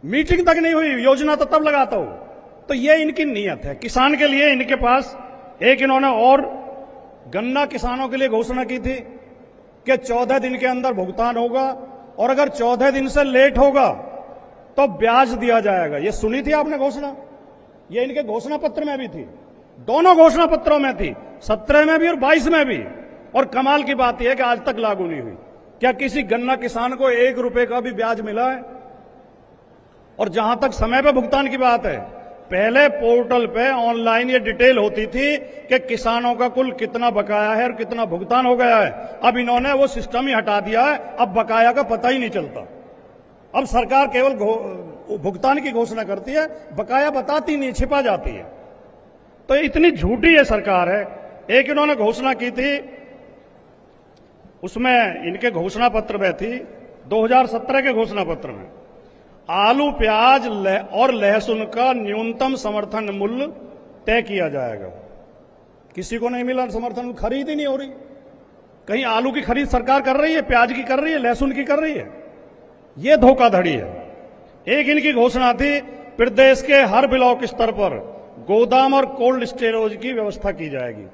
Meeting तक नहीं हुई, योजना तो तब लगाता हूं। तो ये इनकी नीयत है। किसान के लिए इनके पास एक इन्होंने और गन्ना किसानों के लिए घोषणा की थी कि 14 दिन के अंदर भुगतान होगा और अगर 14 दिन से लेट होगा तो ब्याज दिया जाएगा। ये सुनी थी आपने घोषणा? ये इनके घोषणा पत्र में भी थी, दोनों घोषणा पत्रों में थी, 17 में भी और 22 में भी। और कमाल की बात यह है कि आज तक लागू नहीं हुई। क्या किसी गन्ना किसान को 1 रुपए का भी ब्याज मिला है? और जहां तक समय पे भुगतान की बात है, पहले पोर्टल पे ऑनलाइन ये डिटेल होती थी कि किसानों का कुल कितना बकाया है और कितना भुगतान हो गया है। अब इन्होंने वो सिस्टम ही हटा दिया है, अब बकाया का पता ही नहीं चलता। अब सरकार केवल भुगतान की घोषणा करती है, बकाया बताती नहीं, छिपा जाती है। तो इतनी झूठी ये सरकार है। एक इन्होंने घोषणा की थी, उसमें इनके घोषणा पत्र में थी 2017 के घोषणा पत्र में, आलू प्याज और लहसुन का न्यूनतम समर्थन मूल्य तय किया जाएगा। किसी को नहीं मिला समर्थन मूल्य, खरीद ही नहीं हो रही। कहीं आलू की खरीद सरकार कर रही है, प्याज की कर रही है, लहसुन की कर रही है। यह धोखाधड़ी है। एक इनकी घोषणा थी, प्रदेश के हर ब्लॉक स्तर पर गोदाम और कोल्ड स्टोरेज की व्यवस्था की जाएगी।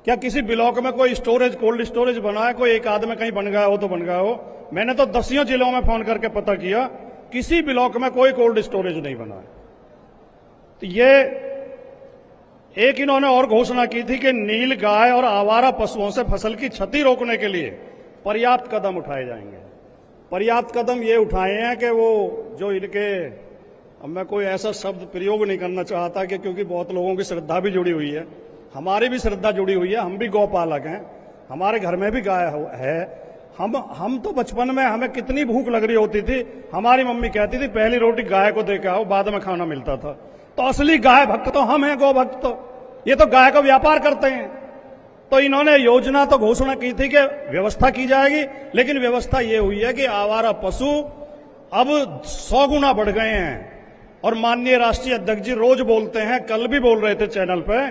क्या किसी ब्लॉक में कोई स्टोरेज, कोल्ड स्टोरेज बना है? कोई एक आध में कहीं बन गया हो तो बन गया हो। मैंने तो 10 जिलों में फोन करके पता किया, किसी ब्लॉक में कोई कोल्ड स्टोरेज नहीं बना है। तो ये एक इन्होंने और घोषणा की थी कि नील गाय और आवारा पशुओं से फसल की क्षति रोकने के लिए पर्याप्त कदम उठाए जाएंगे। पर्याप्त कदम ये उठाए हैं कि वो जो इनके, अब मैं कोई ऐसा शब्द प्रयोग नहीं करना चाहता कि क्योंकि बहुत लोगों की श्रद्धा भी जुड़ी हुई है, हमारी भी श्रद्धा जुड़ी हुई है, हम भी गौपालक हैं, हमारे घर में भी गाय है। हम तो बचपन में हमें कितनी भूख लग रही होती थी, हमारी मम्मी कहती थी पहली रोटी गाय को दे के आओ, बाद में खाना मिलता था। तो असली गाय भक्त तो हम हैं, गौ भक्त तो ये तो गाय का व्यापार करते हैं। तो इन्होंने योजना तो घोषणा की थी कि व्यवस्था की जाएगी, लेकिन व्यवस्था ये हुई है कि आवारा पशु अब 100 गुना बढ़ गए हैं। और माननीय राष्ट्रीय अध्यक्ष जी रोज बोलते हैं, कल भी बोल रहे थे चैनल पे,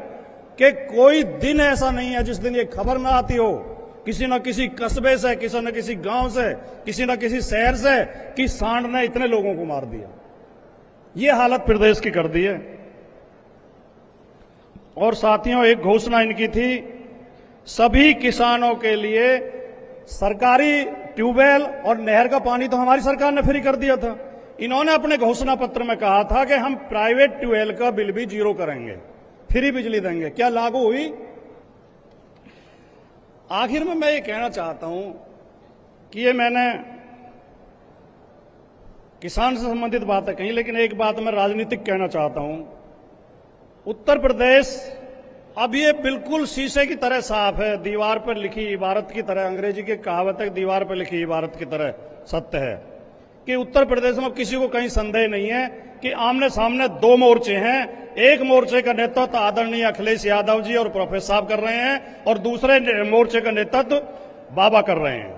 कि कोई दिन ऐसा नहीं है जिस दिन ये खबर ना आती हो किसी न किसी कस्बे से, किसी न किसी गांव से, किसी न किसी शहर से कि सांड ने इतने लोगों को मार दिया। ये हालत प्रदेश की कर दी है। और साथियों, एक घोषणा इनकी थी, सभी किसानों के लिए सरकारी ट्यूबवेल और नहर का पानी तो हमारी सरकार ने फ्री कर दिया था। इन्होंने अपने घोषणा पत्र में कहा था कि हम प्राइवेट ट्यूबवेल का बिल भी 0 करेंगे, फ्री बिजली देंगे। क्या लागू हुई? आखिर में मैं ये कहना चाहता हूं कि ये मैंने किसान से संबंधित बातें कही, लेकिन एक बात मैं राजनीतिक कहना चाहता हूं। उत्तर प्रदेश अब ये बिल्कुल शीशे की तरह साफ है, दीवार पर लिखी इबारत की तरह, अंग्रेजी की कहावत है, दीवार पर लिखी इबारत की तरह सत्य है कि उत्तर प्रदेश में किसी को कहीं संदेह नहीं है कि आमने सामने 2 मोर्चे हैं। एक मोर्चे का नेतृत्व आदरणीय अखिलेश यादव जी और प्रोफेसर साहब कर रहे हैं और दूसरे मोर्चे का नेतृत्व बाबा कर रहे हैं।